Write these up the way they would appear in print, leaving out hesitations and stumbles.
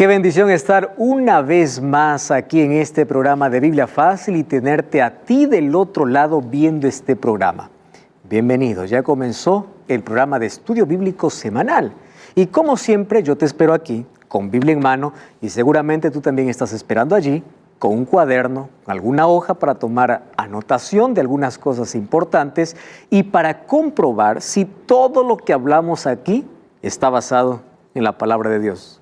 Qué bendición estar una vez más aquí en este programa de Biblia Fácil y tenerte a ti del otro lado viendo este programa. Bienvenido, ya comenzó el programa de estudio bíblico semanal. Y como siempre, yo te espero aquí con Biblia en mano y seguramente tú también estás esperando allí con un cuaderno, alguna hoja para tomar anotación de algunas cosas importantes y para comprobar si todo lo que hablamos aquí está basado en la palabra de Dios.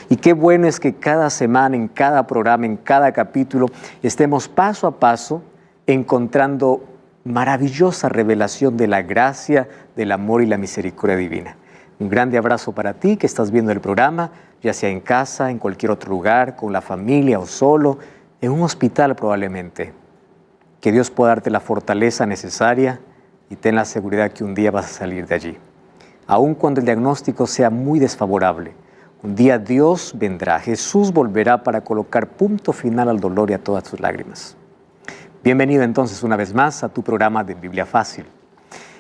Y qué bueno es que cada semana, en cada programa, en cada capítulo, estemos paso a paso encontrando maravillosa revelación de la gracia, del amor y la misericordia divina. Un grande abrazo para ti que estás viendo el programa, ya sea en casa, en cualquier otro lugar, con la familia o solo, en un hospital probablemente. Que Dios pueda darte la fortaleza necesaria y ten la seguridad que un día vas a salir de allí. Aun cuando el diagnóstico sea muy desfavorable, un día Dios vendrá, Jesús volverá para colocar punto final al dolor y a todas tus lágrimas. Bienvenido entonces una vez más a tu programa de Biblia Fácil.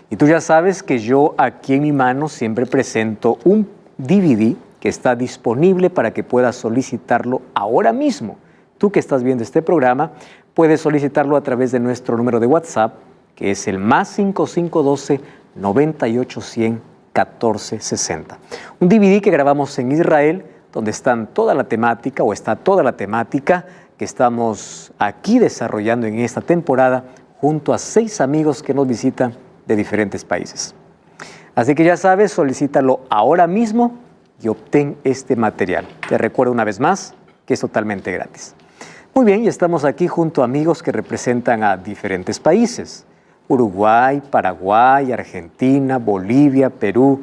Y tú ya sabes que yo aquí en mi mano siempre presento un DVD que está disponible para que puedas solicitarlo ahora mismo. Tú que estás viendo este programa puedes solicitarlo a través de nuestro número de WhatsApp, que es el +5512 9810 1460. Un DVD que grabamos en Israel, donde está toda la temática que estamos aquí desarrollando en esta temporada, junto a 6 amigos que nos visitan de diferentes países. Así que ya sabes, solicítalo ahora mismo y obtén este material. Te recuerdo una vez más que es totalmente gratis. Muy bien, y estamos aquí junto a amigos que representan a diferentes países. Uruguay, Paraguay, Argentina, Bolivia, Perú,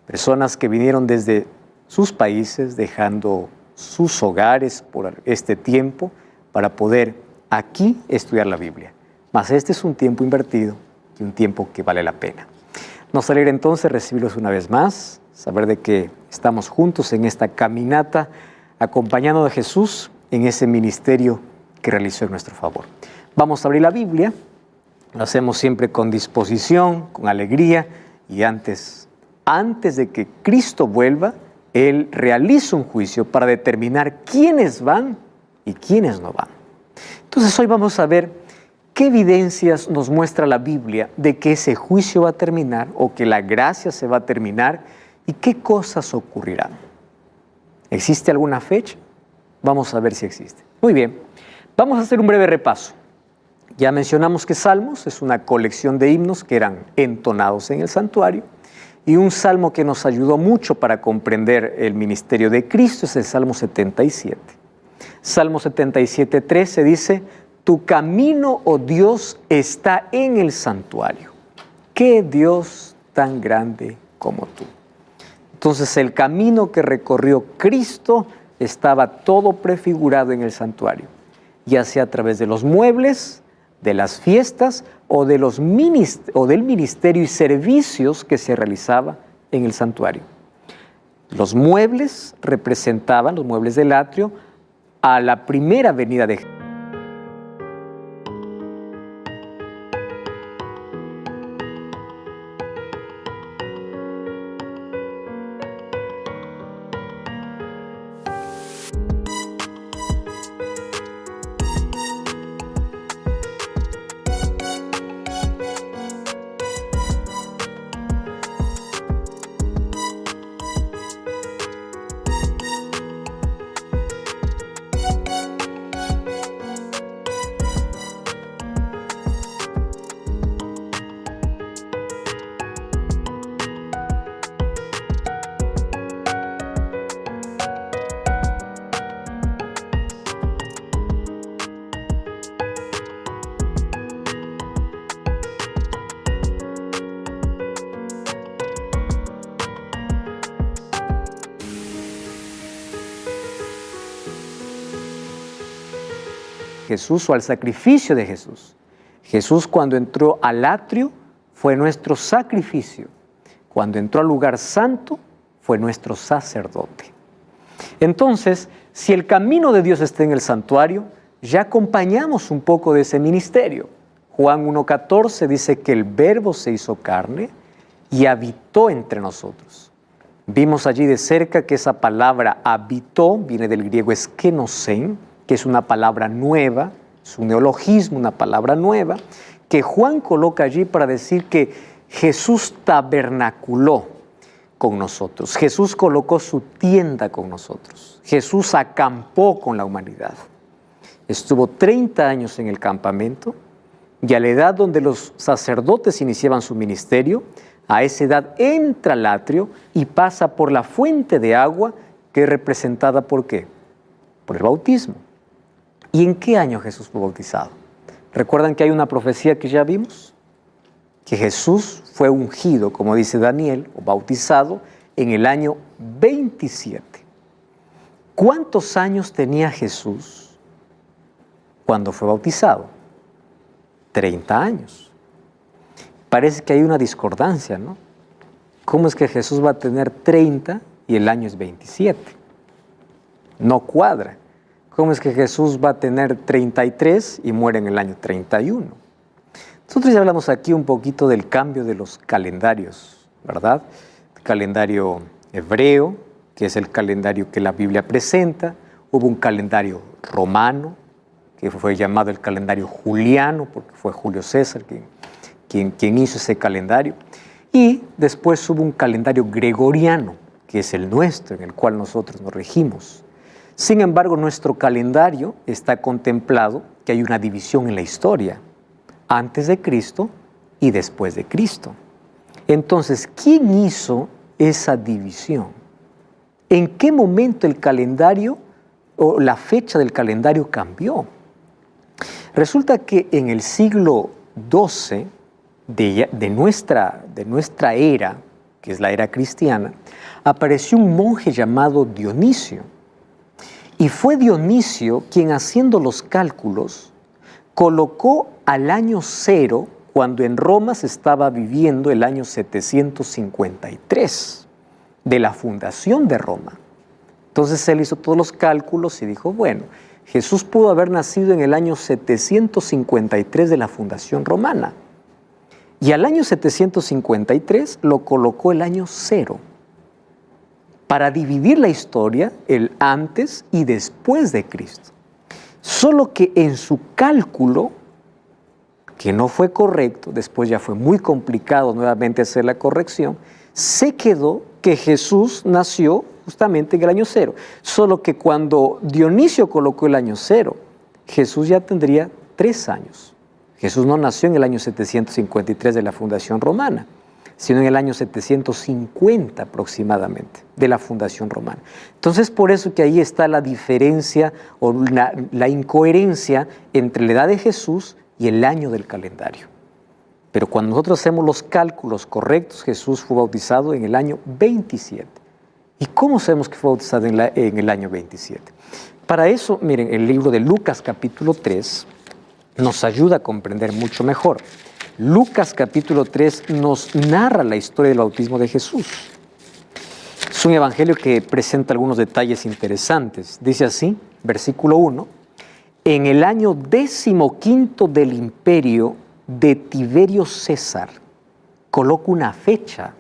personas que vinieron desde sus países dejando sus hogares por este tiempo para poder aquí estudiar la Biblia. Mas este es un tiempo invertido y un tiempo que vale la pena. Nos alegra entonces recibirlos una vez más, saber de que estamos juntos en esta caminata acompañando a Jesús en ese ministerio que realizó en nuestro favor. Vamos a abrir la Biblia. Lo hacemos siempre con disposición, con alegría y antes de que Cristo vuelva, Él realiza un juicio para determinar quiénes van y quiénes no van. Entonces hoy vamos a ver qué evidencias nos muestra la Biblia de que ese juicio va a terminar o que la gracia se va a terminar y qué cosas ocurrirán. ¿Existe alguna fecha? Vamos a ver si existe. Muy bien, vamos a hacer un breve repaso. Ya mencionamos que Salmos es una colección de himnos que eran entonados en el santuario y un salmo que nos ayudó mucho para comprender el ministerio de Cristo es el Salmo 77. Salmo 77:13 dice: tu camino, oh Dios, está en el santuario. ¿Qué Dios tan grande como tú? Entonces el camino que recorrió Cristo estaba todo prefigurado en el santuario, ya sea a través de los muebles, de las fiestas o del ministerio y servicios que se realizaba en el santuario. Los muebles representaban, los muebles del atrio, a la primera venida de Jesús. Jesús o al sacrificio de Jesús. Jesús cuando entró al atrio fue nuestro sacrificio. Cuando entró al lugar santo fue nuestro sacerdote. Entonces, si el camino de Dios está en el santuario, ya acompañamos un poco de ese ministerio. Juan 1:14 dice que el Verbo se hizo carne y habitó entre nosotros. Vimos allí de cerca que esa palabra habitó viene del griego eskenosen, que es una palabra nueva, es un neologismo, una palabra nueva, que Juan coloca allí para decir que Jesús tabernaculó con nosotros. Jesús colocó su tienda con nosotros. Jesús acampó con la humanidad. Estuvo 30 años en el campamento y a la edad donde los sacerdotes iniciaban su ministerio, a esa edad entra al atrio y pasa por la fuente de agua que es representada ¿por qué? Por el bautismo. ¿Y en qué año Jesús fue bautizado? ¿Recuerdan que hay una profecía que ya vimos? Que Jesús fue ungido, como dice Daniel, o bautizado, en el año 27. ¿Cuántos años tenía Jesús cuando fue bautizado? 30 años. Parece que hay una discordancia, ¿no? ¿Cómo es que Jesús va a tener 30 y el año es 27? No cuadra. ¿Cómo es que Jesús va a tener 33 y muere en el año 31? Nosotros ya hablamos aquí un poquito del cambio de los calendarios, ¿verdad? El calendario hebreo, que es el calendario que la Biblia presenta. Hubo un calendario romano, que fue llamado el calendario juliano, porque fue Julio César quien hizo ese calendario. Y después hubo un calendario gregoriano, que es el nuestro, en el cual nosotros nos regimos. Sin embargo, nuestro calendario está contemplado que hay una división en la historia, antes de Cristo y después de Cristo. Entonces, ¿quién hizo esa división? ¿En qué momento el calendario o la fecha del calendario cambió? Resulta que en el siglo XII de nuestra era, que es la era cristiana, apareció un monje llamado Dionisio. Y fue Dionisio quien, haciendo los cálculos, colocó al año 0 cuando en Roma se estaba viviendo el año 753 de la fundación de Roma. Entonces él hizo todos los cálculos y dijo, bueno, Jesús pudo haber nacido en el año 753 de la fundación romana. Y al año 753 lo colocó el año 0 para dividir la historia, el antes y después de Cristo. Solo que en su cálculo, que no fue correcto, después ya fue muy complicado nuevamente hacer la corrección, se quedó que Jesús nació justamente en el año 0. Solo que cuando Dionisio colocó el año 0, Jesús ya tendría 3 años. Jesús no nació en el año 753 de la fundación romana, sino en el año 750 aproximadamente de la fundación romana. Entonces, por eso que ahí está la diferencia o la incoherencia entre la edad de Jesús y el año del calendario. Pero cuando nosotros hacemos los cálculos correctos, Jesús fue bautizado en el año 27. ¿Y cómo sabemos que fue bautizado en el año 27? Para eso, miren, el libro de Lucas capítulo 3 nos ayuda a comprender mucho mejor. Lucas capítulo 3 nos narra la historia del bautismo de Jesús. Es un evangelio que presenta algunos detalles interesantes. Dice así, versículo 1, en el año 15 del imperio de Tiberio César, coloca una fecha.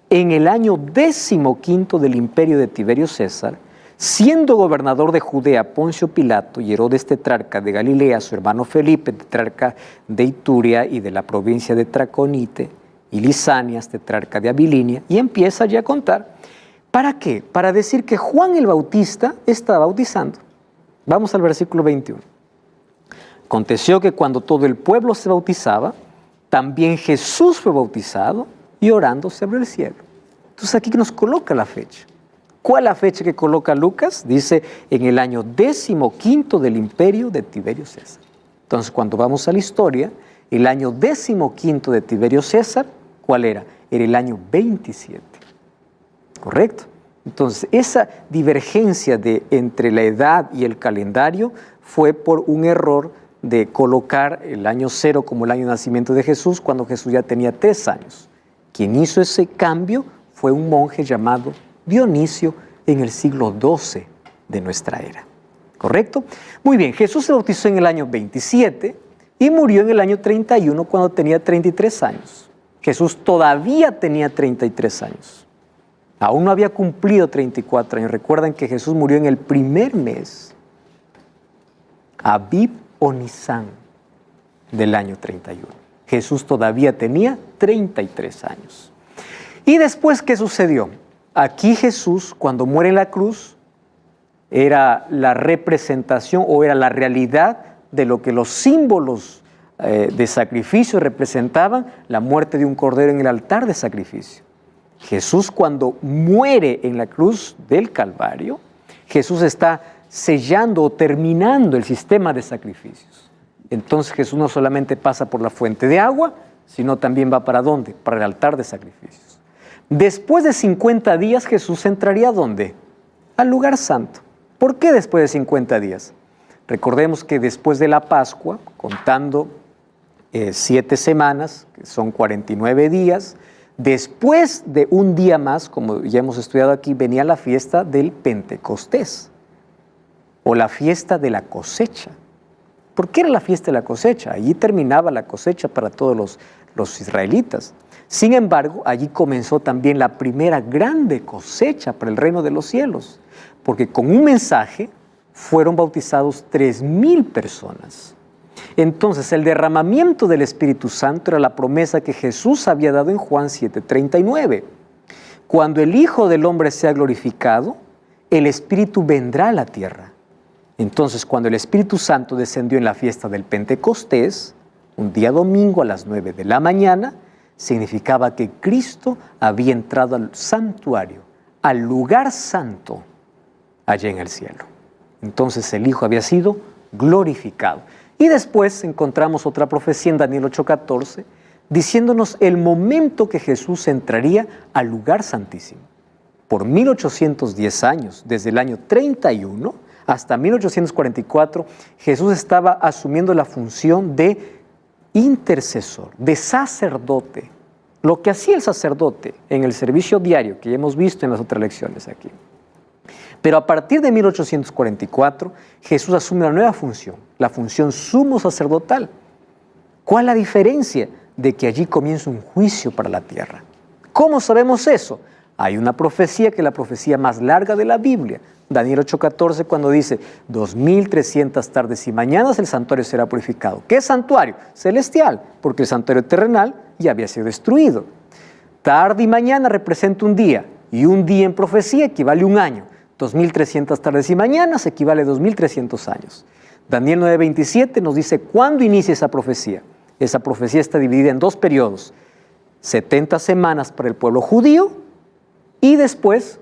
En el año 15 del imperio de Tiberio César, siendo gobernador de Judea Poncio Pilato y Herodes tetrarca de Galilea, su hermano Felipe, tetrarca de Iturea y de la provincia de Traconite, y Lisanias, tetrarca de Abilinia, y empieza ya a contar. ¿Para qué? Para decir que Juan el Bautista estaba bautizando. Vamos al versículo 21. Aconteció que cuando todo el pueblo se bautizaba, también Jesús fue bautizado y orando se abrió el cielo. Entonces aquí nos coloca la fecha. ¿Cuál es la fecha que coloca Lucas? Dice, en el año 15 del imperio de Tiberio César. Entonces, cuando vamos a la historia, el año 15 de Tiberio César, ¿cuál era? Era el año 27. ¿Correcto? Entonces, esa divergencia entre la edad y el calendario fue por un error de colocar el año 0 como el año de nacimiento de Jesús, cuando Jesús ya tenía 3 años. Quien hizo ese cambio fue un monje llamado Dionisio en el siglo XII de nuestra era. ¿Correcto? Muy bien, Jesús se bautizó en el año 27 y murió en el año 31 cuando tenía 33 años. Jesús todavía tenía 33 años. Aún no había cumplido 34 años. Recuerden que Jesús murió en el primer mes, Abib o Nisán, del año 31. Jesús todavía tenía 33 años. ¿Y después qué sucedió? Aquí Jesús, cuando muere en la cruz, era la representación o era la realidad de lo que los símbolos de sacrificio representaban, la muerte de un cordero en el altar de sacrificio. Jesús, cuando muere en la cruz del Calvario, Jesús está sellando o terminando el sistema de sacrificios. Entonces Jesús no solamente pasa por la fuente de agua, sino también va ¿para dónde? Para el altar de sacrificios. Después de 50 días Jesús entraría ¿a dónde? Al lugar santo. ¿Por qué después de 50 días? Recordemos que después de la Pascua, contando 7 semanas, que son 49 días, después de un día más, como ya hemos estudiado aquí, venía la fiesta del Pentecostés, o la fiesta de la cosecha. ¿Por qué era la fiesta de la cosecha? Allí terminaba la cosecha para todos los israelitas. Sin embargo, allí comenzó también la primera grande cosecha para el reino de los cielos, porque con un mensaje fueron bautizados 3,000 personas. Entonces, el derramamiento del Espíritu Santo era la promesa que Jesús había dado en Juan 7:39. Cuando el Hijo del Hombre sea glorificado, el Espíritu vendrá a la tierra. Entonces, cuando el Espíritu Santo descendió en la fiesta del Pentecostés, un día domingo a las 9 de la mañana, significaba que Cristo había entrado al santuario, al lugar santo, allá en el cielo. Entonces el Hijo había sido glorificado. Y después encontramos otra profecía en Daniel 8:14, diciéndonos el momento que Jesús entraría al lugar santísimo. Por 1810 años, desde el año 31 hasta 1844, Jesús estaba asumiendo la función de intercesor, de sacerdote. Lo que hacía el sacerdote en el servicio diario, que ya hemos visto en las otras lecciones aquí. Pero a partir de 1844, Jesús asume una nueva función, la función sumo sacerdotal. ¿Cuál es la diferencia? De que allí comienza un juicio para la tierra. ¿Cómo sabemos eso? Hay una profecía que es la profecía más larga de la Biblia, Daniel 8:14, cuando dice 2300 tardes y mañanas el santuario será purificado. ¿Qué santuario? Celestial, porque el santuario terrenal ya había sido destruido. Tarde y mañana representa un día, y un día en profecía equivale a un año. 2300 tardes y mañanas equivale a 2300 años. Daniel 9:27 nos dice cuándo inicia esa profecía. Esa profecía está dividida en 2 periodos, 70 semanas para el pueblo judío y después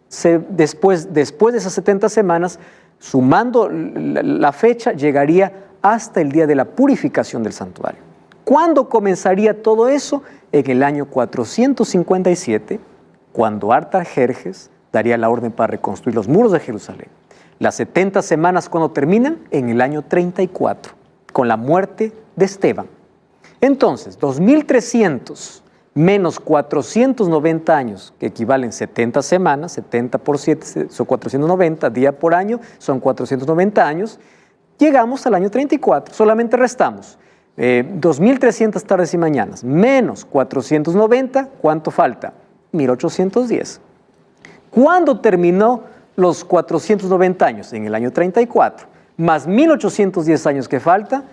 de esas 70 semanas, sumando la fecha, llegaría hasta el día de la purificación del santuario. ¿Cuándo comenzaría todo eso? En el año 457, cuando Artajerjes daría la orden para reconstruir los muros de Jerusalén. Las 70 semanas, ¿cuándo terminan? En el año 34, con la muerte de Esteban. Entonces, 2300 menos 490 años, que equivalen 70 semanas, 70 por 7 son 490, día por año son 490 años, llegamos al año 34, solamente restamos 2300 tardes y mañanas, menos 490, ¿cuánto falta? 1810. ¿Cuándo terminó los 490 años? En el año 34, más 1810 años que falta,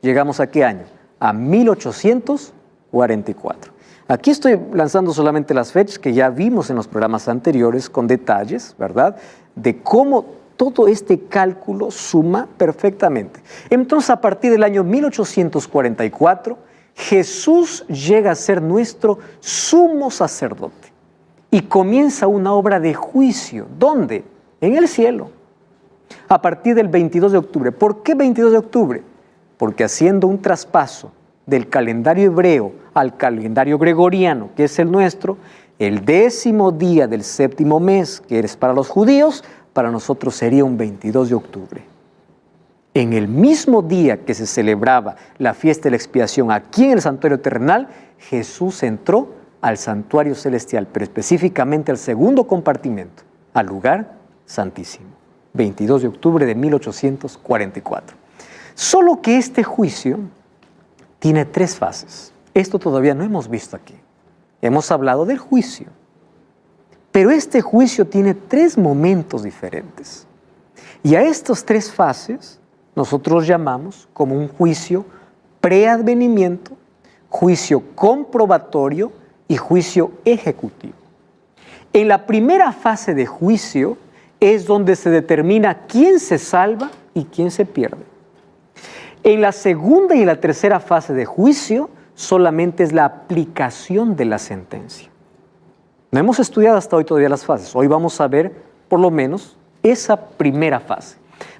¿llegamos a qué año? A 1844. Aquí estoy lanzando solamente las fechas que ya vimos en los programas anteriores con detalles, ¿verdad? De cómo todo este cálculo suma perfectamente. Entonces, a partir del año 1844, Jesús llega a ser nuestro sumo sacerdote y comienza una obra de juicio. ¿Dónde? En el cielo. A partir del 22 de octubre. ¿Por qué 22 de octubre? Porque haciendo un traspaso del calendario hebreo al calendario gregoriano, que es el nuestro, el 10º día del 7º mes, que es para los judíos, para nosotros sería un 22 de octubre. En el mismo día que se celebraba la fiesta de la expiación aquí en el santuario terrenal, Jesús entró al santuario celestial, pero específicamente al segundo compartimento, al lugar santísimo. 22 de octubre de 1844. Solo que este juicio tiene 3 fases. Esto todavía no hemos visto aquí. Hemos hablado del juicio, Pero este juicio tiene 3 momentos diferentes. Y a estas 3 fases nosotros llamamos como un juicio preadvenimiento, juicio comprobatorio y juicio ejecutivo. En la primera fase de juicio es donde se determina quién se salva y quién se pierde. En la segunda y la tercera fase de juicio solamente es la aplicación de la sentencia. No hemos estudiado hasta hoy todavía las fases. Hoy vamos a ver por lo menos esa primera fase.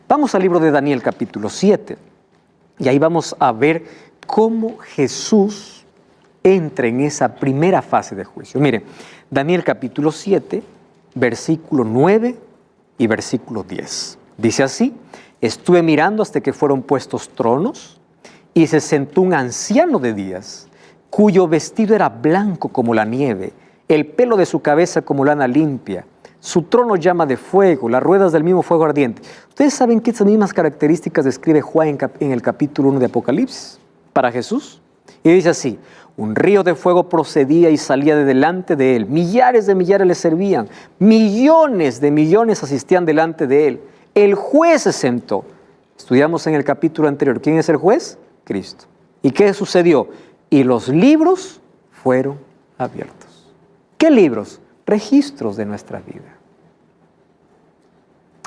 Vamos al libro de Daniel capítulo 7 y ahí vamos a ver cómo Jesús entra en esa primera fase de juicio. Mire, Daniel capítulo 7, versículo 9 y versículo 10. Dice así: estuve mirando hasta que fueron puestos tronos y se sentó un anciano de días, cuyo vestido era blanco como la nieve, el pelo de su cabeza como lana limpia, su trono llama de fuego, las ruedas del mismo fuego ardiente. Ustedes saben que estas mismas características describe Juan en el capítulo 1 de Apocalipsis para Jesús. Y dice así: un río de fuego procedía y salía de delante de él. Millares de millares le servían. Millones de millones asistían delante de él. El juez se sentó. Estudiamos en el capítulo anterior. ¿Quién es el juez? Cristo. ¿Y qué sucedió? Y los libros fueron abiertos. ¿Qué libros? Registros de nuestra vida.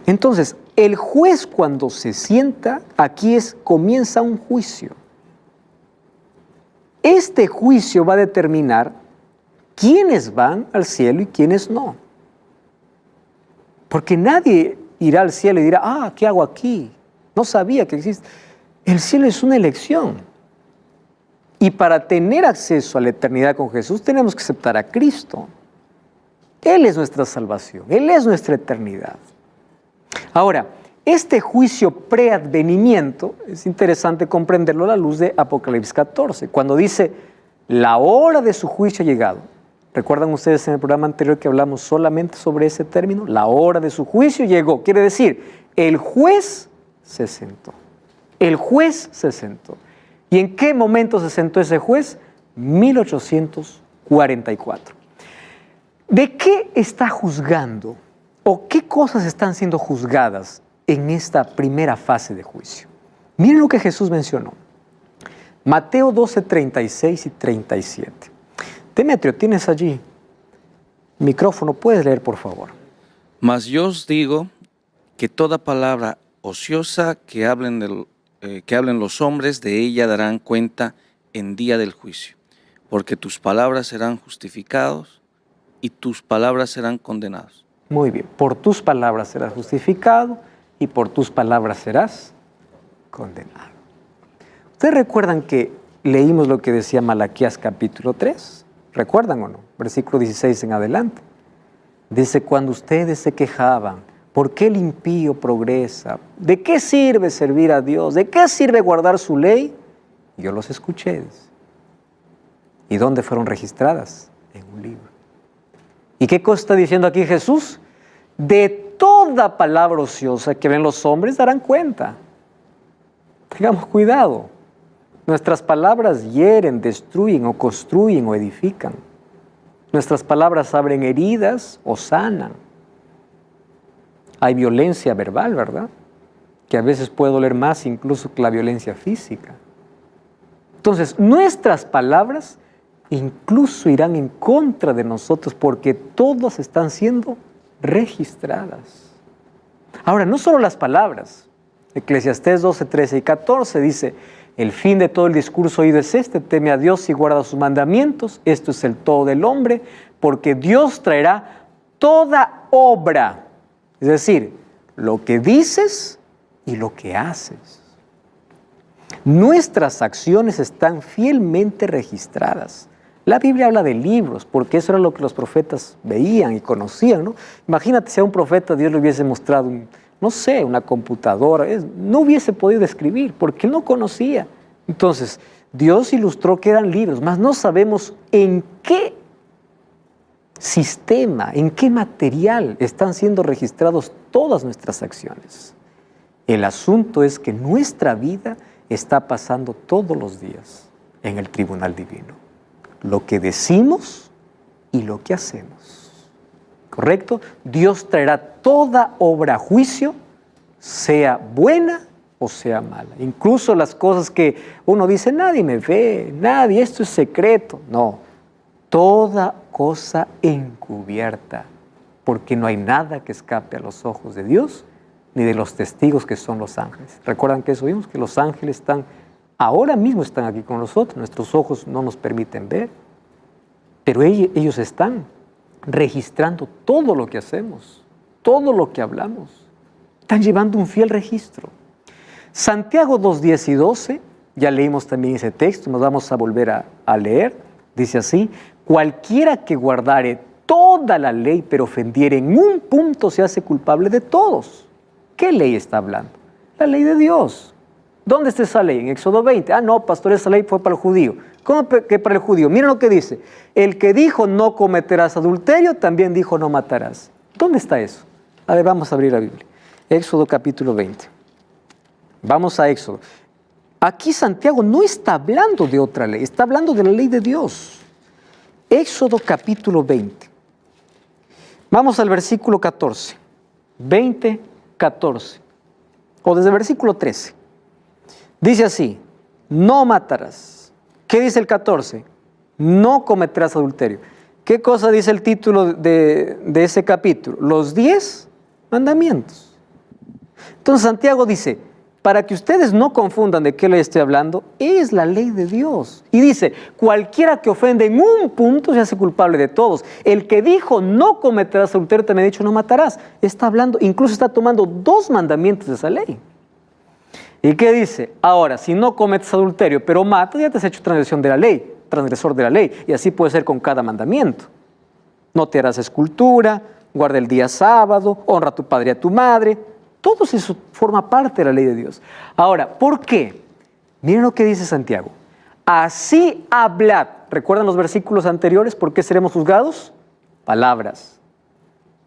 Entonces, el juez cuando se sienta, aquí comienza un juicio. Este juicio va a determinar quiénes van al cielo y quiénes no. Porque nadie irá al cielo y dirá: ¿qué hago aquí? No sabía que existe. El cielo es una elección. Y para tener acceso a la eternidad con Jesús tenemos que aceptar a Cristo. Él es nuestra salvación, Él es nuestra eternidad. Ahora, este juicio preadvenimiento es interesante comprenderlo a la luz de Apocalipsis 14, cuando dice: la hora de su juicio ha llegado. ¿Recuerdan ustedes en el programa anterior que hablamos solamente sobre ese término? La hora de su juicio llegó. Quiere decir, el juez se sentó. El juez se sentó. ¿Y en qué momento se sentó ese juez? 1844. ¿De qué está juzgando o qué cosas están siendo juzgadas en esta primera fase de juicio? Miren lo que Jesús mencionó. Mateo 12, 36 y 37. Demetrio, ¿tienes allí micrófono? ¿Puedes leer, por favor? Mas yo os digo que toda palabra ociosa que hablen los hombres, de ella darán cuenta en día del juicio, porque tus palabras serán justificados y tus palabras serán condenados. Muy bien, por tus palabras serás justificado y por tus palabras serás condenado. ¿Ustedes recuerdan que leímos lo que decía Malaquías capítulo 3? ¿Recuerdan o no? Versículo 16 en adelante. Dice: cuando ustedes se quejaban, ¿por qué el impío progresa? ¿De qué sirve servir a Dios? ¿De qué sirve guardar su ley? Yo los escuché. ¿Y dónde fueron registradas? En un libro. ¿Y qué cosa está diciendo aquí Jesús? De toda palabra ociosa que ven los hombres darán cuenta. Tengamos cuidado. Nuestras palabras hieren, destruyen o construyen o edifican. Nuestras palabras abren heridas o sanan. Hay violencia verbal, ¿verdad? Que a veces puede doler más incluso que la violencia física. Entonces, nuestras palabras incluso irán en contra de nosotros porque todas están siendo registradas. Ahora, no solo las palabras. Eclesiastés 12, 13 y 14 dice: el fin de todo el discurso oído es este: teme a Dios y guarda sus mandamientos. Esto es el todo del hombre, porque Dios traerá toda obra. Es decir, lo que dices y lo que haces. Nuestras acciones están fielmente registradas. La Biblia habla de libros, porque eso era lo que los profetas veían y conocían, ¿no? Imagínate si a un profeta Dios le hubiese mostrado, una computadora, no hubiese podido escribir, porque él no conocía. Entonces, Dios ilustró que eran libros, mas no sabemos en qué sistema, en qué material están siendo registrados todas nuestras acciones. El asunto es que nuestra vida está pasando todos los días en el tribunal divino. Lo que decimos y lo que hacemos. ¿correcto? Dios traerá toda obra a juicio, sea buena o sea mala. Incluso las cosas que uno dice, nadie me ve, nadie, esto es secreto. No, toda cosa encubierta, porque no hay nada que escape a los ojos de Dios, ni de los testigos que son los ángeles. ¿Recuerdan que eso vimos? Que los ángeles están, ahora mismo están aquí con nosotros, nuestros ojos no nos permiten ver, pero ellos están registrando todo lo que hacemos, todo lo que hablamos. Están llevando un fiel registro. Santiago 2:10 y 12, ya leímos también ese texto, nos vamos a volver a leer, dice así, cualquiera que guardare toda la ley, pero ofendiere en un punto, se hace culpable de todos. ¿Qué ley está hablando? La ley de Dios. ¿Dónde está esa ley? En Éxodo 20. Ah, no, pastor, esa ley fue para el judío. ¿Cómo que para el judío? Miren lo que dice. El que dijo no cometerás adulterio, también dijo no matarás. ¿Dónde está eso? A ver, vamos a abrir la Biblia. Éxodo capítulo 20. Vamos a Éxodo. Aquí Santiago no está hablando de otra ley, está hablando de la ley de Dios. Éxodo capítulo 20. Vamos al versículo 14. 20, 14. O desde el versículo 13. Dice así, no matarás. ¿Qué dice el 14? No cometerás adulterio. ¿Qué cosa dice el título de ese capítulo? Los 10 mandamientos. Entonces Santiago dice, para que ustedes no confundan de qué ley estoy hablando, es la ley de Dios. Y dice, cualquiera que ofende en un punto se hace culpable de todos. El que dijo no cometerás adulterio también ha dicho no matarás. Está hablando, incluso está tomando 2 mandamientos de esa ley. ¿Y qué dice? Ahora, si no cometes adulterio, pero matas, ya te has hecho transgresión de la ley, transgresor de la ley. Y así puede ser con cada mandamiento. No te harás escultura, guarda el día sábado, honra a tu padre y a tu madre. Todo eso forma parte de la ley de Dios. Ahora, ¿por qué? Miren lo que dice Santiago. Así hablad. ¿Recuerdan los versículos anteriores? ¿Por qué seremos juzgados? Palabras.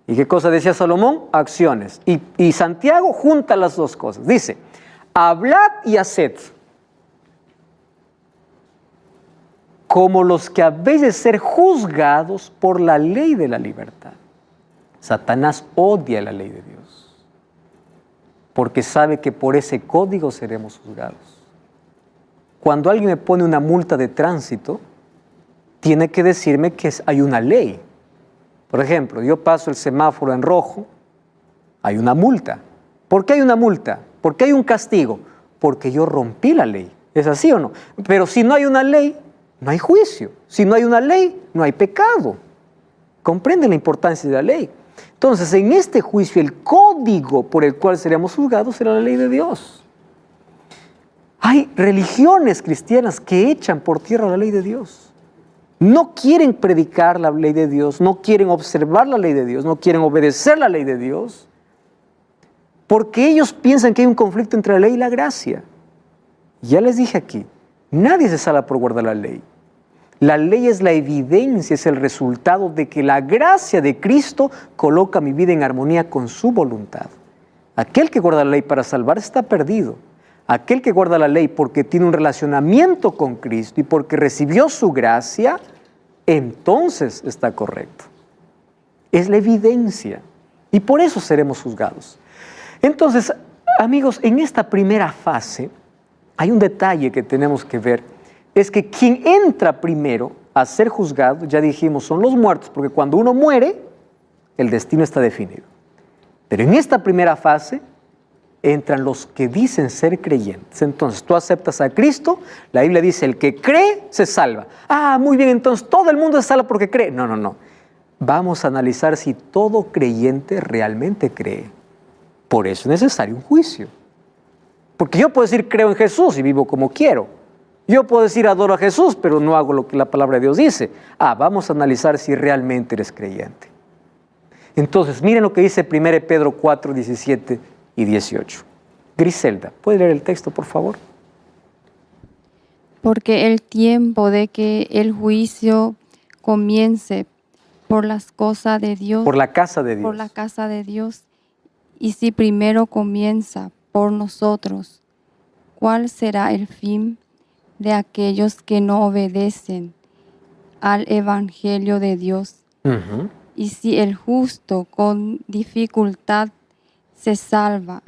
¿Y qué cosa decía Salomón? Acciones. Y Santiago junta las 2 cosas. Dice, hablad y haced, como los que habéis de ser juzgados por la ley de la libertad. Satanás odia la ley de Dios, porque sabe que por ese código seremos juzgados. Cuando alguien me pone una multa de tránsito, tiene que decirme que hay una ley. Por ejemplo, yo paso el semáforo en rojo, hay una multa. ¿Por qué hay una multa? ¿Por qué hay un castigo? Porque yo rompí la ley. ¿Es así o no? Pero si no hay una ley, no hay juicio. Si no hay una ley, no hay pecado. ¿Comprenden la importancia de la ley? Entonces, en este juicio, el código por el cual seremos juzgados será la ley de Dios. Hay religiones cristianas que echan por tierra la ley de Dios. No quieren predicar la ley de Dios, no quieren observar la ley de Dios, no quieren obedecer la ley de Dios, porque ellos piensan que hay un conflicto entre la ley y la gracia. Ya les dije aquí, nadie se salva por guardar la ley. La ley es la evidencia, es el resultado de que la gracia de Cristo coloca mi vida en armonía con su voluntad. Aquel que guarda la ley para salvarse está perdido. Aquel que guarda la ley porque tiene un relacionamiento con Cristo y porque recibió su gracia, entonces está correcto. Es la evidencia y por eso seremos juzgados. Entonces, amigos, en esta primera fase hay un detalle que tenemos que ver. Es que quien entra primero a ser juzgado, ya dijimos, son los muertos, porque cuando uno muere, el destino está definido. Pero en esta primera fase entran los que dicen ser creyentes. Entonces, tú aceptas a Cristo, la Biblia dice, el que cree, se salva. Ah, muy bien, entonces todo el mundo se salva porque cree. No, no, no. Vamos a analizar si todo creyente realmente cree. Por eso es necesario un juicio. Porque yo puedo decir creo en Jesús y vivo como quiero. Yo puedo decir adoro a Jesús, pero no hago lo que la palabra de Dios dice. Vamos a analizar si realmente eres creyente. Entonces, miren lo que dice 1 Pedro 4, 17 y 18. Griselda, ¿puede leer el texto, por favor? Porque el tiempo de que el juicio comience por las cosas de Dios. Por la casa de Dios. Por la casa de Dios. Y si primero comienza por nosotros, ¿cuál será el fin de aquellos que no obedecen al Evangelio de Dios? Y si el justo con dificultad se salva,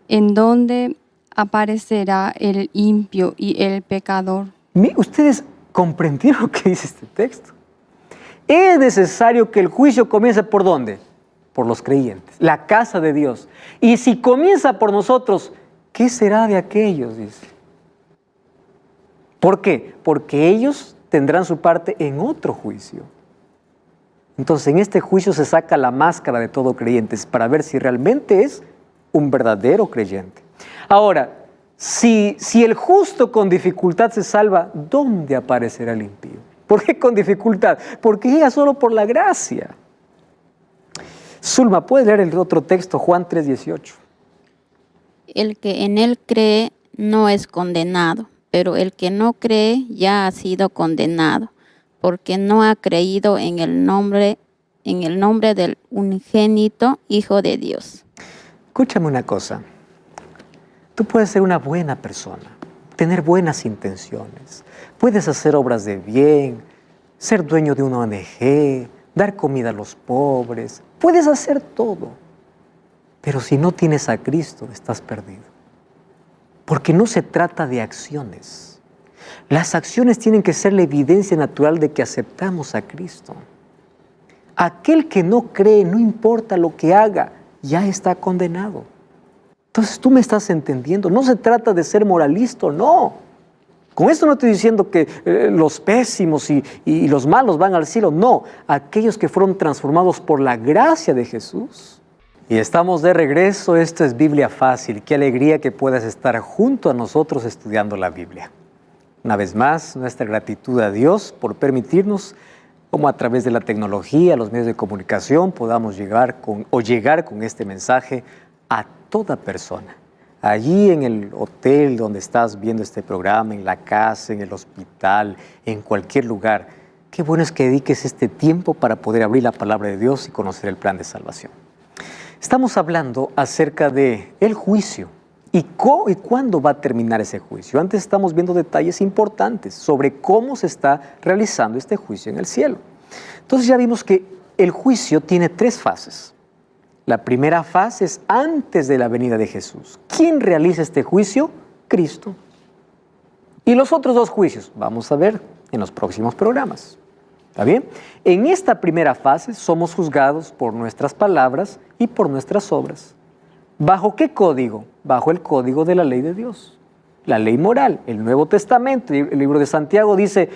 ¿en dónde aparecerá el impío y el pecador? ¿Ustedes comprendieron lo que dice este texto? Es necesario que el juicio comience ¿por dónde? Por los creyentes, la casa de Dios. Y si comienza por nosotros, ¿qué será de aquellos? Dice. ¿Por qué? Porque ellos tendrán su parte en otro juicio. Entonces, en este juicio se saca la máscara de todo creyente para ver si realmente es un verdadero creyente. Ahora, si el justo con dificultad se salva, ¿dónde aparecerá el impío? ¿Por qué con dificultad? Porque llega solo por la gracia. Zulma, ¿puedes leer el otro texto, Juan 3:18? El que en él cree no es condenado, pero el que no cree ya ha sido condenado, porque no ha creído en el nombre del unigénito Hijo de Dios. Escúchame una cosa. Tú puedes ser una buena persona, tener buenas intenciones, puedes hacer obras de bien, ser dueño de una ONG, dar comida a los pobres, puedes hacer todo. Pero si no tienes a Cristo, estás perdido. Porque no se trata de acciones. Las acciones tienen que ser la evidencia natural de que aceptamos a Cristo. Aquel que no cree, no importa lo que haga, ya está condenado. Entonces tú me estás entendiendo. No se trata de ser moralista, no. Con esto no estoy diciendo que los pésimos y los malos van al cielo. No, aquellos que fueron transformados por la gracia de Jesús. Y estamos de regreso. Esto es Biblia Fácil. Qué alegría que puedas estar junto a nosotros estudiando la Biblia. Una vez más, nuestra gratitud a Dios por permitirnos, como a través de la tecnología, los medios de comunicación, podamos llegar con este mensaje a toda persona. Allí en el hotel donde estás viendo este programa, en la casa, en el hospital, en cualquier lugar. Qué bueno es que dediques este tiempo para poder abrir la palabra de Dios y conocer el plan de salvación. Estamos hablando acerca de el juicio y cuándo va a terminar ese juicio. Antes estamos viendo detalles importantes sobre cómo se está realizando este juicio en el cielo. Entonces ya vimos que el juicio tiene 3 fases. La primera fase es antes de la venida de Jesús. ¿Quién realiza este juicio? Cristo. Y los otros 2 juicios, vamos a ver en los próximos programas. ¿Está bien? En esta primera fase somos juzgados por nuestras palabras y por nuestras obras. ¿Bajo qué código? Bajo el código de la ley de Dios, la ley moral. El Nuevo Testamento, el libro de Santiago dice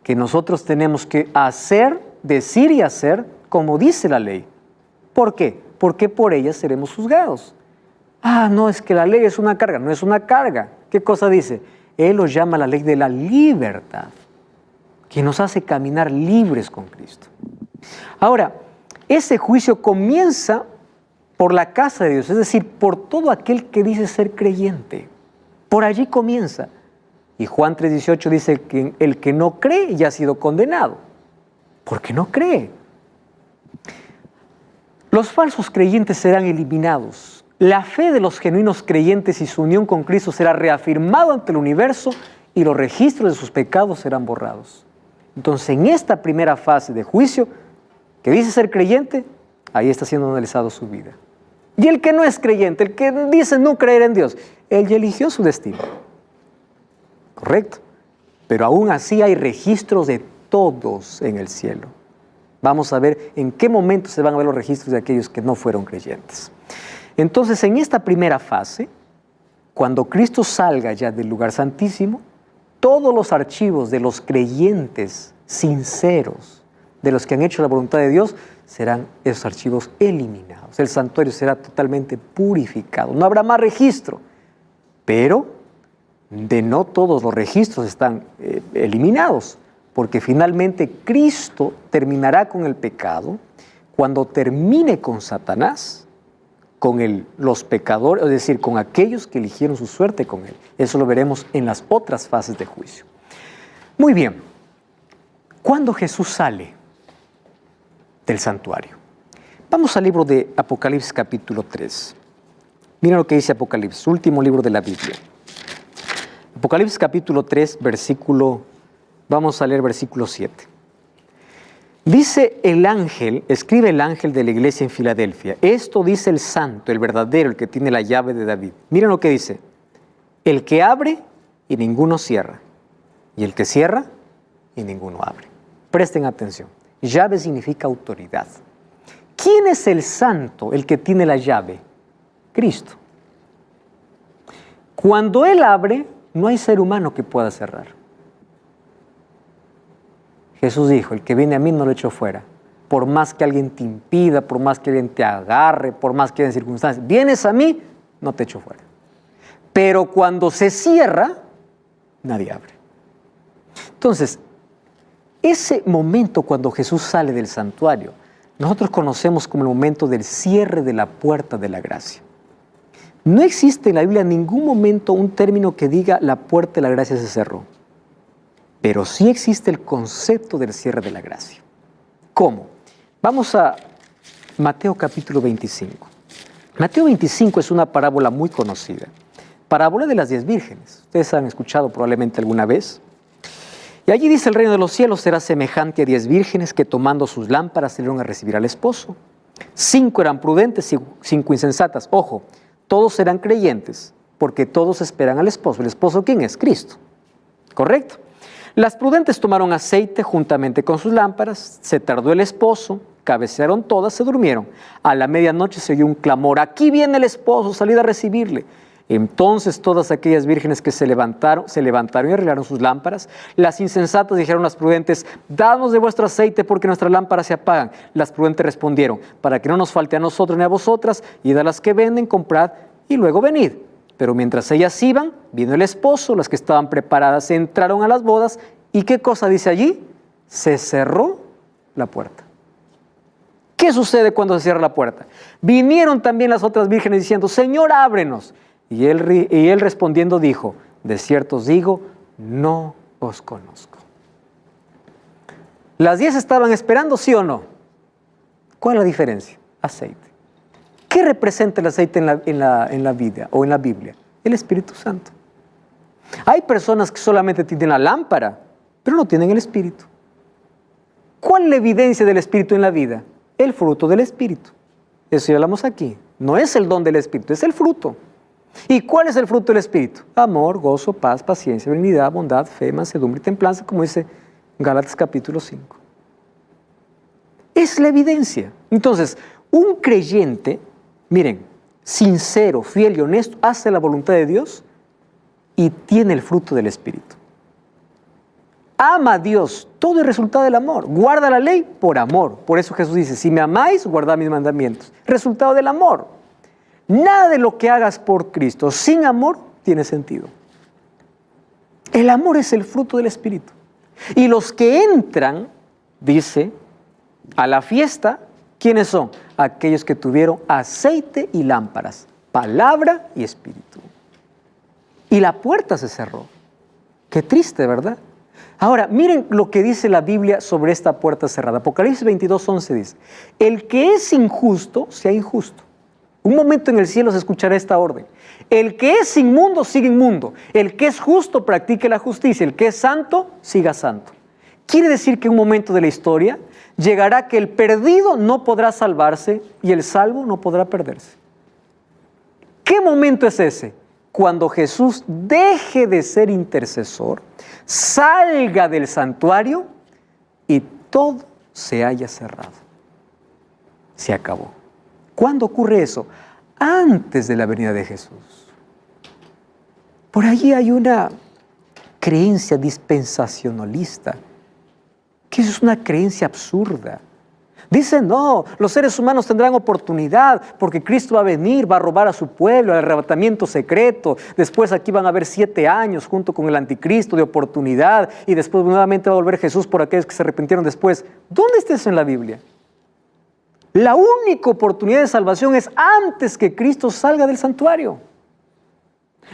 que nosotros tenemos que hacer, decir y hacer como dice la ley. ¿Por qué? Porque por ella seremos juzgados. No, es que la ley es una carga. No es una carga. ¿Qué cosa dice? Él lo llama la ley de la libertad, que nos hace caminar libres con Cristo. Ahora, ese juicio comienza por la casa de Dios, es decir, por todo aquel que dice ser creyente. Por allí comienza. Y Juan 3:18 dice que el que no cree ya ha sido condenado, porque no cree. Los falsos creyentes serán eliminados. La fe de los genuinos creyentes y su unión con Cristo será reafirmado ante el universo y los registros de sus pecados serán borrados. Entonces, en esta primera fase de juicio, que dice ser creyente, ahí está siendo analizado su vida. Y el que no es creyente, el que dice no creer en Dios, él ya eligió su destino. Correcto. Pero aún así hay registros de todos en el cielo. Vamos a ver en qué momento se van a ver los registros de aquellos que no fueron creyentes. Entonces, en esta primera fase, cuando Cristo salga ya del lugar santísimo, todos los archivos de los creyentes sinceros, de los que han hecho la voluntad de Dios, serán esos archivos eliminados. El santuario será totalmente purificado. No habrá más registro, pero de no todos los registros están eliminados, porque finalmente Cristo terminará con el pecado cuando termine con Satanás, con los pecadores, es decir, con aquellos que eligieron su suerte con él. Eso lo veremos en las otras fases de juicio. Muy bien, ¿cuándo Jesús sale del santuario? Vamos al libro de Apocalipsis capítulo 3. Miren lo que dice Apocalipsis, último libro de la Biblia. Apocalipsis capítulo 3, vamos a leer versículo 7. Dice el ángel, escribe el ángel de la iglesia en Filadelfia, esto dice el santo, el verdadero, el que tiene la llave de David. Miren lo que dice, el que abre y ninguno cierra, y el que cierra y ninguno abre. Presten atención, llave significa autoridad. ¿Quién es el santo, el que tiene la llave? Cristo. Cuando Él abre, no hay ser humano que pueda cerrar. Jesús dijo, el que viene a mí no lo echo fuera. Por más que alguien te impida, por más que alguien te agarre, por más que haya circunstancias, vienes a mí, no te echo fuera. Pero cuando se cierra, nadie abre. Entonces, ese momento cuando Jesús sale del santuario, nosotros conocemos como el momento del cierre de la puerta de la gracia. No existe en la Biblia en ningún momento un término que diga la puerta de la gracia se cerró. Pero sí existe el concepto del cierre de la gracia. ¿Cómo? Vamos a Mateo capítulo 25. Mateo 25 es una parábola muy conocida. Parábola de las 10 vírgenes. Ustedes han escuchado probablemente alguna vez. Y allí dice, el reino de los cielos será semejante a 10 vírgenes que tomando sus lámparas salieron a recibir al esposo. 5 eran prudentes y 5 insensatas. Ojo, todos eran creyentes porque todos esperan al esposo. ¿El esposo quién es? Cristo. ¿Correcto? Las prudentes tomaron aceite juntamente con sus lámparas, se tardó el esposo, cabecearon todas, se durmieron. A la medianoche se oyó un clamor, aquí viene el esposo, salid a recibirle. Entonces todas aquellas vírgenes que se levantaron y arreglaron sus lámparas. Las insensatas dijeron a las prudentes, danos de vuestro aceite porque nuestras lámparas se apagan. Las prudentes respondieron, para que no nos falte a nosotros ni a vosotras, id a las que venden, comprad y luego venid. Pero mientras ellas iban, vino el esposo, las que estaban preparadas entraron a las bodas. ¿Y qué cosa dice allí? Se cerró la puerta. ¿Qué sucede cuando se cierra la puerta? Vinieron también las otras vírgenes diciendo, Señor, ábrenos. Y él respondiendo dijo, de cierto os digo, no os conozco. ¿Las 10 estaban esperando, sí o no? ¿Cuál es la diferencia? Aceite. ¿Qué representa el aceite en la vida o en la Biblia? El Espíritu Santo. Hay personas que solamente tienen la lámpara, pero no tienen el Espíritu. ¿Cuál es la evidencia del Espíritu en la vida? El fruto del Espíritu. Eso ya hablamos aquí. No es el don del Espíritu, es el fruto. ¿Y cuál es el fruto del Espíritu? Amor, gozo, paz, paciencia, benignidad, bondad, fe, mansedumbre y templanza, como dice Gálatas capítulo 5. Es la evidencia. Entonces, un creyente, miren, sincero, fiel y honesto, hace la voluntad de Dios y tiene el fruto del Espíritu. Ama a Dios, todo es resultado del amor. Guarda la ley por amor. Por eso Jesús dice, si me amáis, guardad mis mandamientos. Resultado del amor. Nada de lo que hagas por Cristo sin amor tiene sentido. El amor es el fruto del Espíritu. Y los que entran, dice, a la fiesta, ¿quiénes son? Aquellos que tuvieron aceite y lámparas, palabra y espíritu. Y la puerta se cerró. Qué triste, ¿verdad? Ahora, miren lo que dice la Biblia sobre esta puerta cerrada. Apocalipsis 22:11 dice, el que es injusto, sea injusto. Un momento en el cielo se escuchará esta orden. El que es inmundo, siga inmundo. El que es justo, practique la justicia. El que es santo, siga santo. Quiere decir que en un momento de la historia llegará que el perdido no podrá salvarse y el salvo no podrá perderse. ¿Qué momento es ese? Cuando Jesús deje de ser intercesor, salga del santuario y todo se haya cerrado. Se acabó. ¿Cuándo ocurre eso? Antes de la venida de Jesús. Por allí hay una creencia dispensacionalista, que es una creencia absurda. Dicen, no, los seres humanos tendrán oportunidad porque Cristo va a venir, va a robar a su pueblo, el arrebatamiento secreto. Después aquí van a haber 7 años junto con el anticristo de oportunidad y después nuevamente va a volver Jesús por aquellos que se arrepintieron después. ¿Dónde está eso en la Biblia? La única oportunidad de salvación es antes que Cristo salga del santuario.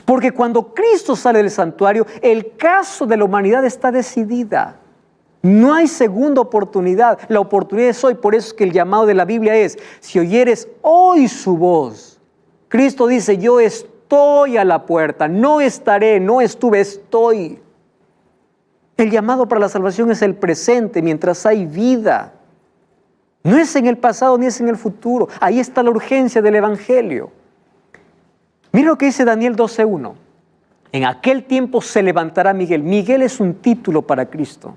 Porque cuando Cristo sale del santuario, el caso de la humanidad está decidida. No hay segunda oportunidad. La oportunidad es hoy. Por eso es que el llamado de la Biblia es, si oyeres hoy su voz. Cristo dice, yo estoy a la puerta. No estaré, no estuve, estoy. El llamado para la salvación es el presente, mientras hay vida. No es en el pasado ni es en el futuro. Ahí está la urgencia del Evangelio. Mira lo que dice Daniel 12:1. En aquel tiempo se levantará Miguel. Miguel es un título para Cristo,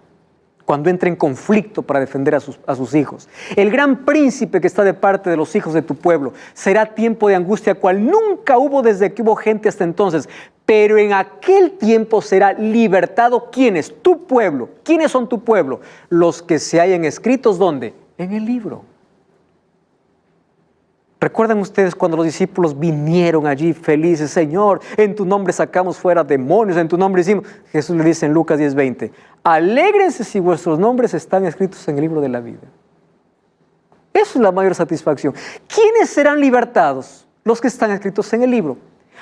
cuando entra en conflicto para defender a sus hijos. El gran príncipe que está de parte de los hijos de tu pueblo. Será tiempo de angustia cual nunca hubo desde que hubo gente hasta entonces. Pero en aquel tiempo será libertado. ¿Quiénes? Tu pueblo. ¿Quiénes son tu pueblo? Los que se hayan escritos, ¿dónde? En el libro. ¿Recuerdan ustedes cuando los discípulos vinieron allí felices? Señor, en tu nombre sacamos fuera demonios, en tu nombre hicimos... Jesús le dice en Lucas 10:20, alégrense si vuestros nombres están escritos en el libro de la vida. Eso es la mayor satisfacción. ¿Quiénes serán libertados? Los que están escritos en el libro.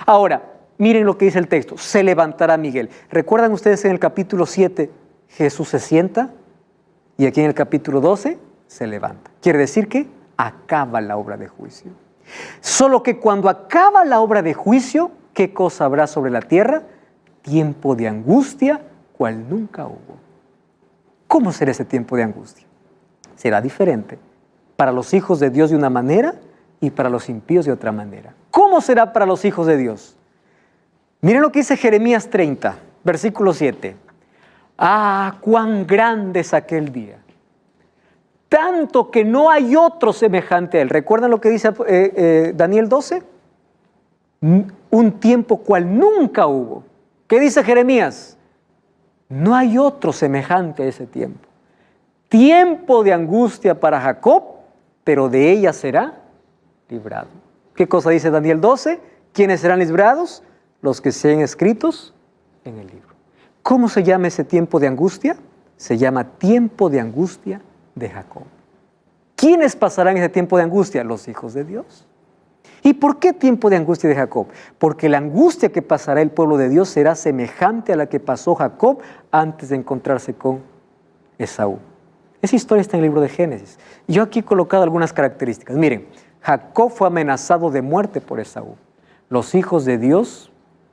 Ahora, miren lo que dice el texto. Se levantará Miguel. ¿Recuerdan ustedes en el capítulo 7, Jesús se sienta? Y aquí en el capítulo 12, se levanta. Quiere decir que acaba la obra de juicio. Solo que cuando acaba la obra de juicio, ¿qué cosa habrá sobre la tierra? Tiempo de angustia, cual nunca hubo. ¿Cómo será ese tiempo de angustia? Será diferente para los hijos de Dios de una manera y para los impíos de otra manera. ¿Cómo será para los hijos de Dios? Miren lo que dice Jeremías 30, versículo 7. Ah, cuán grande es aquel día, tanto que no hay otro semejante a él. ¿Recuerdan lo que dice Daniel 12? Un tiempo cual nunca hubo. ¿Qué dice Jeremías? No hay otro semejante a ese tiempo. Tiempo de angustia para Jacob, pero de ella será librado. ¿Qué cosa dice Daniel 12? ¿Quiénes serán librados? Los que sean escritos en el libro. ¿Cómo se llama ese tiempo de angustia? Se llama tiempo de angustia de Jacob. ¿Quiénes pasarán ese tiempo de angustia? Los hijos de Dios. ¿Y por qué tiempo de angustia de Jacob? Porque la angustia que pasará el pueblo de Dios será semejante a la que pasó Jacob antes de encontrarse con Esaú. Esa historia está en el libro de Génesis. Yo aquí he colocado algunas características. Miren, Jacob fue amenazado de muerte por Esaú. Los hijos de Dios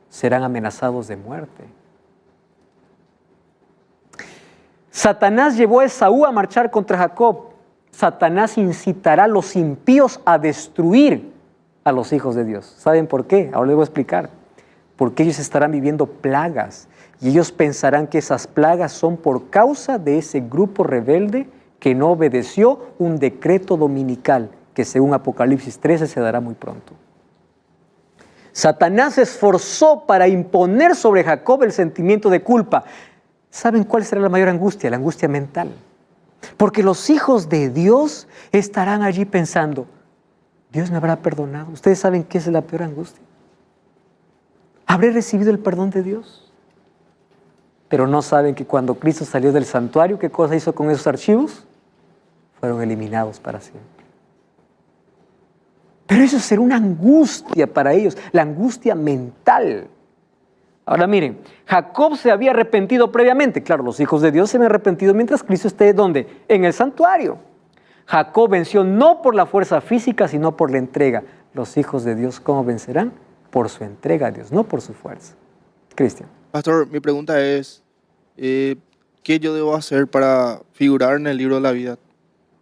serán amenazados de muerte. Satanás llevó a Esaú a marchar contra Jacob. Satanás incitará a los impíos a destruir a los hijos de Dios. ¿Saben por qué? Ahora les voy a explicar. Porque ellos estarán viviendo plagas y ellos pensarán que esas plagas son por causa de ese grupo rebelde que no obedeció un decreto dominical que según Apocalipsis 13 se dará muy pronto. Satanás se esforzó para imponer sobre Jacob el sentimiento de culpa. ¿Saben cuál será la mayor angustia? La angustia mental. Porque los hijos de Dios estarán allí pensando, Dios me habrá perdonado. ¿Ustedes saben qué es la peor angustia? ¿Habré recibido el perdón de Dios? Pero no saben que cuando Cristo salió del santuario, ¿qué cosa hizo con esos archivos? Fueron eliminados para siempre. Pero eso será una angustia para ellos, la angustia mental. Ahora miren, Jacob se había arrepentido previamente. Claro, los hijos de Dios se habían arrepentido mientras Cristo esté, ¿dónde? En el santuario. Jacob venció no por la fuerza física, sino por la entrega. Los hijos de Dios, ¿cómo vencerán? Por su entrega a Dios, no por su fuerza. Cristian. Pastor, mi pregunta es, ¿qué yo debo hacer para figurar en el libro de la vida?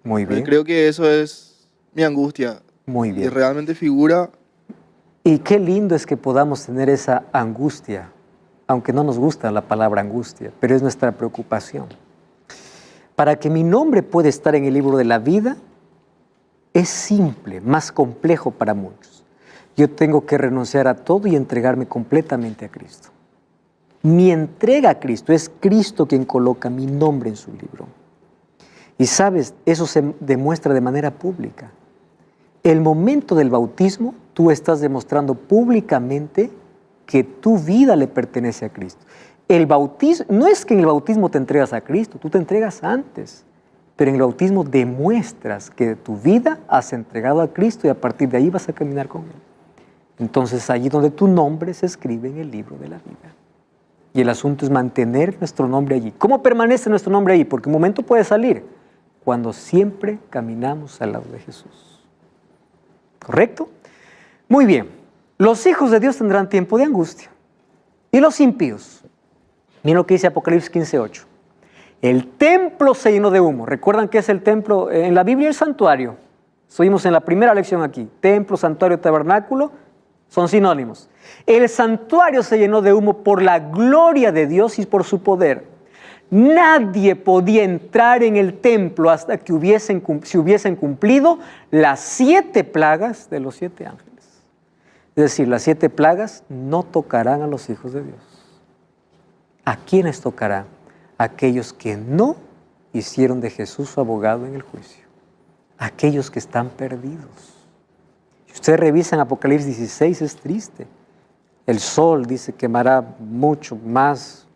Muy bien. Creo que eso es mi angustia. Muy bien. Y realmente figura. Y qué lindo es que podamos tener esa angustia, aunque no nos gusta la palabra angustia, pero es nuestra preocupación. Para que mi nombre pueda estar en el libro de la vida, es simple, más complejo para muchos. Yo tengo que renunciar a todo y entregarme completamente a Cristo. Mi entrega a Cristo, es Cristo quien coloca mi nombre en su libro. Y sabes, eso se demuestra de manera pública. El momento del bautismo, tú estás demostrando públicamente que tu vida le pertenece a Cristo. El bautismo, no es que en el bautismo te entregas a Cristo, tú te entregas antes, pero en el bautismo demuestras que tu vida has entregado a Cristo y a partir de ahí vas a caminar con Él. Entonces allí donde tu nombre se escribe en el libro de la vida. Y el asunto es mantener nuestro nombre allí. ¿Cómo permanece nuestro nombre allí? Porque un momento puede salir cuando siempre caminamos al lado de Jesús. ¿Correcto? Muy bien. Los hijos de Dios tendrán tiempo de angustia. ¿Y los impíos? Miren lo que dice Apocalipsis 15:8. El templo se llenó de humo. ¿Recuerdan qué es el templo? En la Biblia el santuario. Subimos en la primera lección aquí. Templo, santuario, tabernáculo son sinónimos. El santuario se llenó de humo por la gloria de Dios y por su poder. Nadie podía entrar en el templo hasta que se hubiesen cumplido las 7 plagas de los 7 ángeles. Es decir, las 7 plagas no tocarán a los hijos de Dios. ¿A quiénes tocarán? Aquellos que no hicieron de Jesús su abogado en el juicio. Aquellos que están perdidos. Si ustedes revisan Apocalipsis 16, es triste. El sol, dice, quemará mucho más,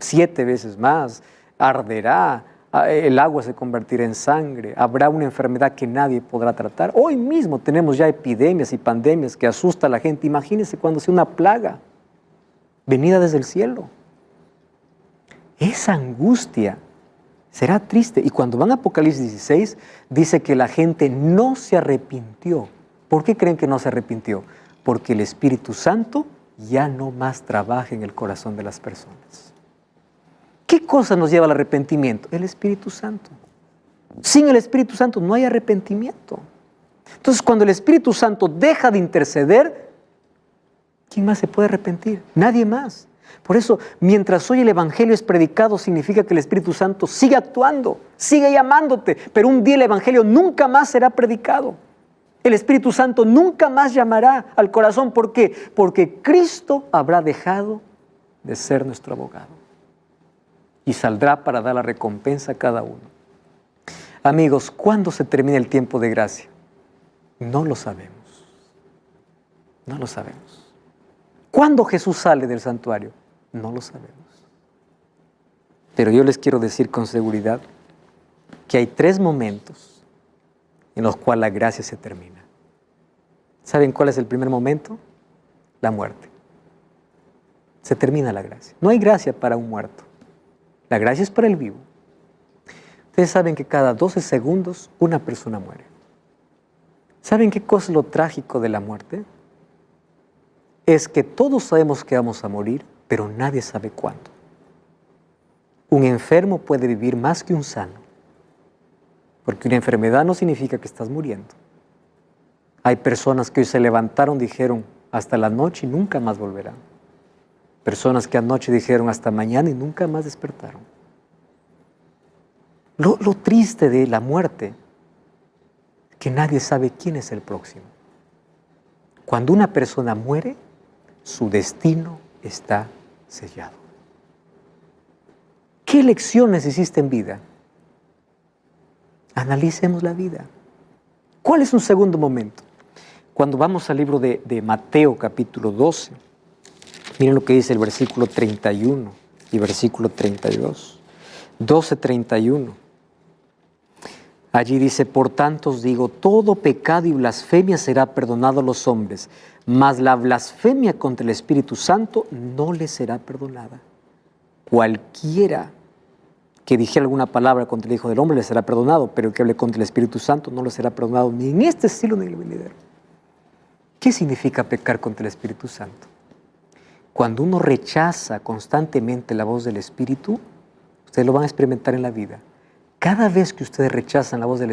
7 veces más, arderá, el agua se convertirá en sangre, habrá una enfermedad que nadie podrá tratar. Hoy mismo tenemos ya epidemias y pandemias que asustan a la gente. Imagínense cuando sea una plaga venida desde el cielo. Esa angustia será triste. Y cuando van a Apocalipsis 16, dice que la gente no se arrepintió. ¿Por qué creen que no se arrepintió? Porque el Espíritu Santo ya no más trabaja en el corazón de las personas. ¿Qué cosa nos lleva al arrepentimiento? El Espíritu Santo. Sin el Espíritu Santo no hay arrepentimiento. Entonces, cuando el Espíritu Santo deja de interceder, ¿quién más se puede arrepentir? Nadie más. Por eso, mientras hoy el Evangelio es predicado, significa que el Espíritu Santo sigue actuando, sigue llamándote, pero un día el Evangelio nunca más será predicado. El Espíritu Santo nunca más llamará al corazón. ¿Por qué? Porque Cristo habrá dejado de ser nuestro abogado y saldrá para dar la recompensa a cada uno. Amigos, ¿cuándo se termina el tiempo de gracia? No lo sabemos. No lo sabemos. ¿Cuándo Jesús sale del santuario? No lo sabemos. Pero yo les quiero decir con seguridad que hay 3 momentos en los cuales la gracia se termina. ¿Saben cuál es el primer momento? La muerte. Se termina la gracia. No hay gracia para un muerto. La gracia es para el vivo. Ustedes saben que cada 12 segundos una persona muere. ¿Saben qué cosa es lo trágico de la muerte? Es que todos sabemos que vamos a morir, pero nadie sabe cuándo. Un enfermo puede vivir más que un sano, porque una enfermedad no significa que estás muriendo. Hay personas que hoy se levantaron, dijeron hasta la noche y nunca más volverán. Personas que anoche dijeron hasta mañana y nunca más despertaron. Lo triste de la muerte es que nadie sabe quién es el próximo. Cuando una persona muere, su destino está sellado. ¿Qué lecciones hiciste en vida? Analicemos la vida. ¿Cuál es un segundo momento? Cuando vamos al libro de Mateo capítulo 12, miren lo que dice el versículo 31 y versículo 32. 12:31. Allí dice: por tanto os digo, todo pecado y blasfemia será perdonado a los hombres, mas la blasfemia contra el Espíritu Santo no le será perdonada. Cualquiera que dijera alguna palabra contra el Hijo del Hombre le será perdonado, pero el que hable contra el Espíritu Santo no le será perdonado ni en este siglo ni en el venidero. ¿Qué significa pecar contra el Espíritu Santo? Cuando uno rechaza constantemente la voz del Espíritu, ustedes lo van a experimentar en la vida. Cada vez que ustedes rechazan la voz del